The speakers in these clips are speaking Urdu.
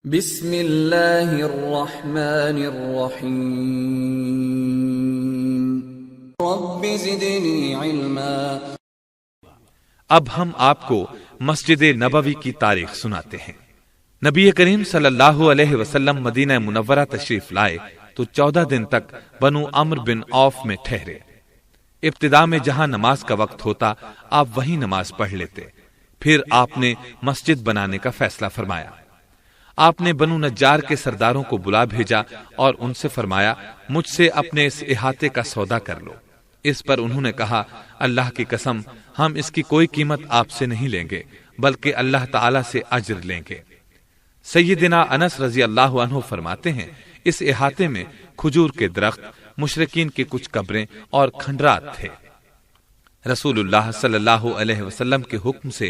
بسم اللہ الرحمن الرحیم رب زدنی علما۔ اب ہم آپ کو مسجد نبوی کی تاریخ سناتے ہیں۔ نبی کریم صلی اللہ علیہ وسلم مدینہ منورہ تشریف لائے تو 14 دن تک بنو عمرو بن عوف میں ٹھہرے۔ ابتدا میں جہاں نماز کا وقت ہوتا آپ وہیں نماز پڑھ لیتے۔ پھر آپ نے مسجد بنانے کا فیصلہ فرمایا۔ آپ نے بنو نجار کے سرداروں کو بلا بھیجا اور ان سے فرمایا مجھ سے اپنے اس احاطے کا سودا کر لو۔ اس پر انہوں نے کہا اللہ کی قسم ہم اس کی کوئی قیمت آپ سے نہیں لیں گے بلکہ اللہ تعالی سے اجر لیں گے۔ سیدنا انس رضی اللہ عنہ فرماتے ہیں اس احاطے میں کھجور کے درخت، مشرکین کی کچھ قبریں اور کھنڈرات تھے۔ رسول اللہ صلی اللہ علیہ وسلم کے حکم سے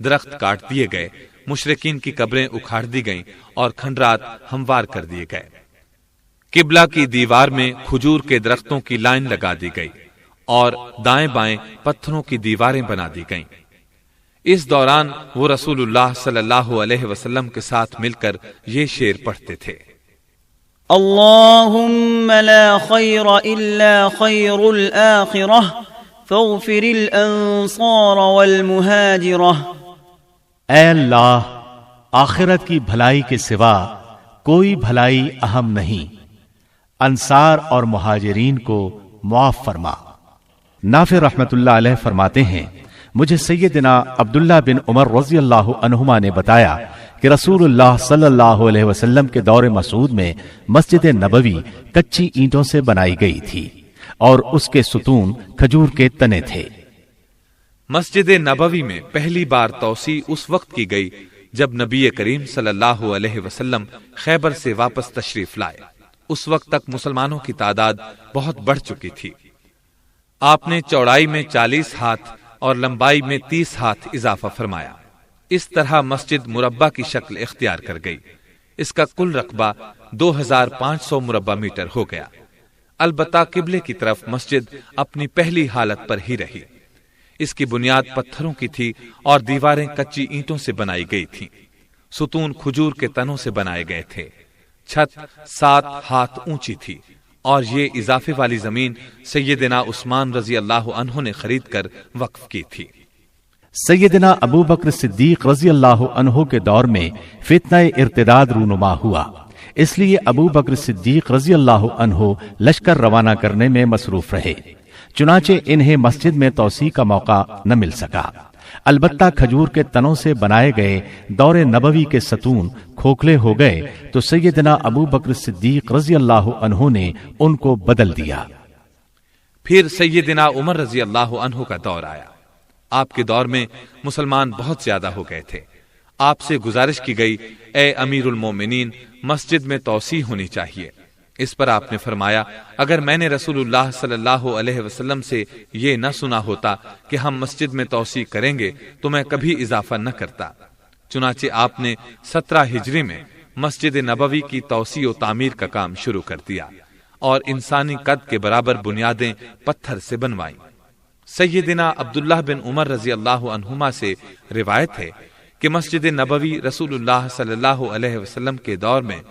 درخت کاٹ دیے گئے، مشرکین کی قبریں اکھاڑ دی گئیں اور کھنڈرات ہموار کر دیے گئے۔ قبلہ کی دیوار میں کھجور کے درختوں کی لائن لگا دی گئی اور دائیں بائیں پتھروں کی دیواریں بنا دی گئیں۔ اس دوران وہ رسول اللہ صلی اللہ علیہ وسلم کے ساتھ مل کر یہ شعر پڑھتے تھے: اللهم لا خير إلا خير الآخرة فاغفر الأنصار والمهاجرة۔ اے اللہ، آخرت کی بھلائی کے سوا کوئی بھلائی اہم نہیں، انصار اور مہاجرین کو معاف فرما۔ نافع رحمت اللہ علیہ فرماتے ہیں مجھے سیدنا عبداللہ بن عمر رضی اللہ عنہما نے بتایا کہ رسول اللہ صلی اللہ علیہ وسلم کے دور مسعود میں مسجد نبوی کچی اینٹوں سے بنائی گئی تھی اور اس کے ستون کھجور کے تنے تھے۔ مسجد نبوی میں پہلی بار توسیع اس وقت کی گئی جب نبی کریم صلی اللہ علیہ وسلم خیبر سے واپس تشریف لائے۔ اس وقت تک مسلمانوں کی تعداد بہت بڑھ چکی تھی۔ آپ نے چوڑائی میں 40 ہاتھ اور لمبائی میں 30 ہاتھ اضافہ فرمایا۔ اس طرح مسجد مربع کی شکل اختیار کر گئی۔ اس کا کل رقبہ 2500 مربع میٹر ہو گیا۔ البتہ قبلے کی طرف مسجد اپنی پہلی حالت پر ہی رہی۔ اس کی بنیاد پتھروں کی تھی اور دیواریں کچی اینٹوں سے بنائی گئی تھیں۔ ستون کھجور کے تنوں سے بنائے گئے تھے۔ چھت 7 ہاتھ اونچی تھی اور یہ اضافے والی زمین سیدنا عثمان رضی اللہ عنہ نے خرید کر وقف کی تھی۔ سیدنا ابو بکر صدیق رضی اللہ عنہ کے دور میں فتنہ ارتداد رونما ہوا، اس لیے ابو بکر صدیق رضی اللہ عنہ لشکر روانہ کرنے میں مصروف رہے، چنانچہ انہیں مسجد میں توسیع کا موقع نہ مل سکا۔ البتہ کھجور کے تنوں سے بنائے گئے دور نبوی کے ستون کھوکھلے ہو گئے تو سیدنا ابو بکر صدیق رضی اللہ عنہ نے ان کو بدل دیا۔ پھر سیدنا عمر رضی اللہ عنہ کا دور آیا۔ آپ کے دور میں مسلمان بہت زیادہ ہو گئے تھے۔ آپ سے گزارش کی گئی اے امیر المومنین مسجد میں توسیع ہونی چاہیے۔ اس پر آپ نے فرمایا اگر میں نے رسول اللہ صلی اللہ علیہ وسلم سے یہ نہ سنا ہوتا کہ ہم مسجد میں توسیع کریں گے تو میں کبھی اضافہ نہ کرتا۔ چنانچہ آپ نے 17 ہجری میں مسجد نبوی کی توسیع و تعمیر کا کام شروع کر دیا اور انسانی قد کے برابر بنیادیں پتھر سے بنوائیں۔ سیدنا عبداللہ بن عمر رضی اللہ عنہما سے روایت ہے کہ مسجد نبوی رسول اللہ صلی اللہ علیہ وسلم کے دور میں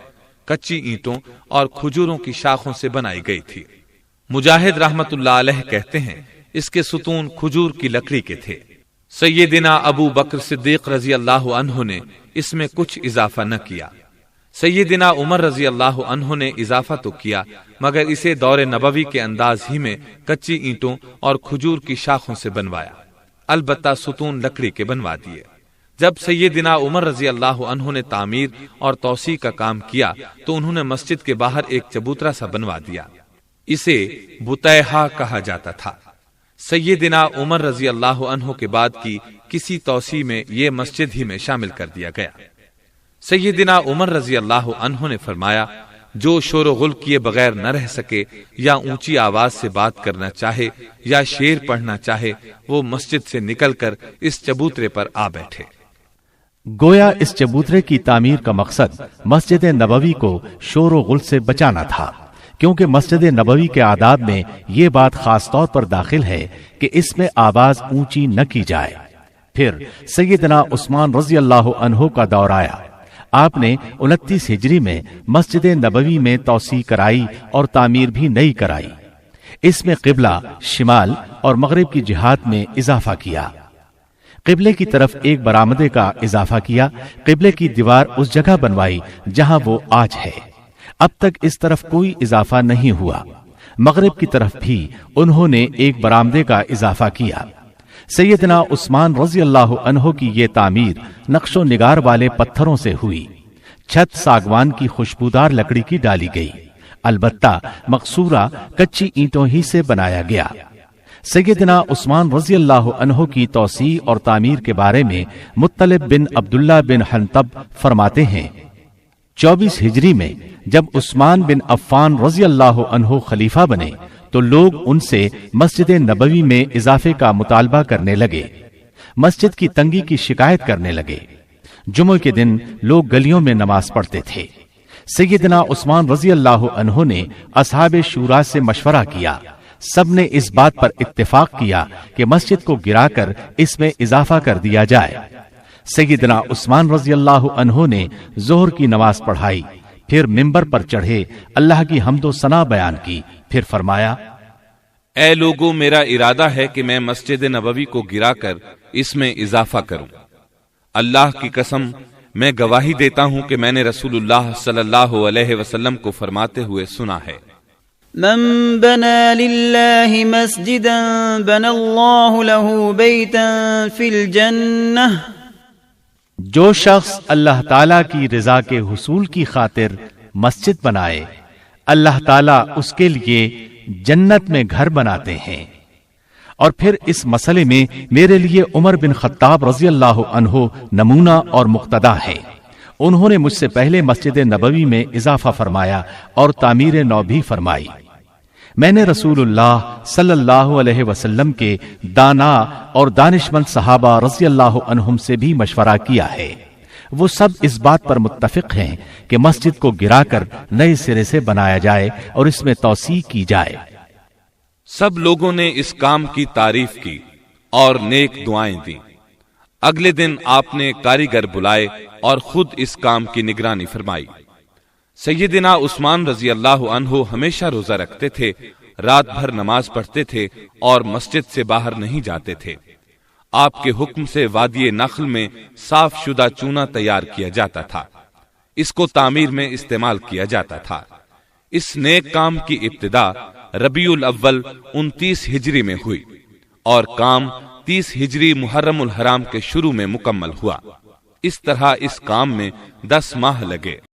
کچی اینٹوں اور کھجوروں کی شاخوں سے بنائی گئی تھی۔ مجاہد رحمت اللہ علیہ کہتے ہیں اس کے ستون کھجور کی لکڑی کے تھے۔ سیدنا ابو بکر صدیق رضی اللہ عنہ نے اس میں کچھ اضافہ نہ کیا۔ سیدنا عمر رضی اللہ عنہ نے اضافہ تو کیا مگر اسے دور نبوی کے انداز ہی میں کچی اینٹوں اور کھجور کی شاخوں سے بنوایا، البتہ ستون لکڑی کے بنوا دیے۔ جب سیدنا عمر رضی اللہ عنہ نے تعمیر اور توسیع کا کام کیا تو انہوں نے مسجد کے باہر ایک چبوترا سا بنوا دیا۔ اسے بطیحہ کہا جاتا تھا۔ سیدنا عمر رضی اللہ عنہ کے بعد کی کسی توسیع میں یہ مسجد ہی میں شامل کر دیا گیا۔ سیدنا عمر رضی اللہ عنہ نے فرمایا جو شور و غل کیے بغیر نہ رہ سکے یا اونچی آواز سے بات کرنا چاہے یا شعر پڑھنا چاہے وہ مسجد سے نکل کر اس چبوترے پر آ بیٹھے۔ گویا اس چبوترے کی تعمیر کا مقصد مسجد نبوی کو شور و غل سے بچانا تھا، کیونکہ مسجد نبوی کے آداب میں یہ بات خاص طور پر داخل ہے کہ اس میں آواز اونچی نہ کی جائے۔ پھر سیدنا عثمان رضی اللہ عنہ کا دور آیا۔ آپ نے 29 ہجری میں مسجد نبوی میں توسیع کرائی اور تعمیر بھی نئی کرائی۔ اس میں قبلہ، شمال اور مغرب کی جہات میں اضافہ کیا۔ قبلے کی طرف ایک برآمدے کا اضافہ کیا۔ قبلے کی دیوار اس جگہ بنوائی جہاں وہ آج ہے۔ اب تک اس طرف کوئی اضافہ نہیں ہوا۔ مغرب کی طرف بھی انہوں نے ایک برآمدے کا اضافہ کیا۔ سیدنا عثمان رضی اللہ عنہ کی یہ تعمیر نقش و نگار والے پتھروں سے ہوئی۔ چھت ساگوان کی خوشبودار لکڑی کی ڈالی گئی، البتہ مقصورہ کچی اینٹوں ہی سے بنایا گیا۔ سیدنا عثمان رضی اللہ عنہ کی توسیع اور تعمیر کے بارے میں مطلب بن عبداللہ بن حنطب فرماتے ہیں، 24 ہجری میں جب عثمان بن عفان رضی اللہ عنہ خلیفہ بنے تو لوگ ان سے مسجد نبوی میں اضافے کا مطالبہ کرنے لگے، مسجد کی تنگی کی شکایت کرنے لگے۔ جمعہ کے دن لوگ گلیوں میں نماز پڑھتے تھے۔ سیدنا عثمان رضی اللہ عنہ نے اصحاب شورا سے مشورہ کیا، سب نے اس بات پر اتفاق کیا کہ مسجد کو گرا کر اس میں اضافہ کر دیا جائے۔ سیدنا عثمان رضی اللہ عنہ نے ظہر کی نماز پڑھائی، پھر منبر پر چڑھے اللہ کی حمد و ثنا بیان کی، پھر فرمایا، اے لوگو، میرا ارادہ ہے کہ میں مسجد نبوی کو گرا کر اس میں اضافہ کروں۔ اللہ کی قسم، میں گواہی دیتا ہوں کہ میں نے رسول اللہ صلی اللہ علیہ وسلم کو فرماتے ہوئے سنا ہے، من بنى لله مسجدا بنى الله له بيتا في الجنة، جو شخص اللہ تعالی کی رضا کے حصول کی خاطر مسجد بنائے، اللہ تعالیٰ اس کے لیے جنت میں گھر بناتے ہیں۔ اور پھر اس مسئلے میں میرے لیے عمر بن خطاب رضی اللہ عنہ نمونہ اور مقتدا ہے۔ انہوں نے مجھ سے پہلے مسجد نبوی میں اضافہ فرمایا اور تعمیر نو بھی فرمائی۔ میں نے رسول اللہ صلی اللہ علیہ وسلم کے دانا اور دانشمند صحابہ رضی اللہ عنہم سے بھی مشورہ کیا ہے۔ وہ سب اس بات پر متفق ہیں کہ مسجد کو گرا کر نئے سرے سے بنایا جائے اور اس میں توسیع کی جائے۔ سب لوگوں نے اس کام کی تعریف کی اور نیک دعائیں دیں۔ اگلے دن آپ نے کاریگر بلائے اور خود اس کام کی نگرانی فرمائی۔ سیدنا عثمان رضی اللہ عنہ ہمیشہ روزہ رکھتے تھے، رات بھر نماز پڑھتے تھے اور مسجد سے باہر نہیں جاتے تھے۔ آپ کے حکم سے وادی نخل میں صاف شدہ چونا تیار کیا جاتا تھا، اس کو تعمیر میں استعمال کیا جاتا تھا۔ اس نیک کام کی ابتدا ربیع الاول 29 ہجری میں ہوئی اور کام 30 ہجری محرم الحرام کے شروع میں مکمل ہوا۔ اس طرح اس کام میں 10 ماہ لگے۔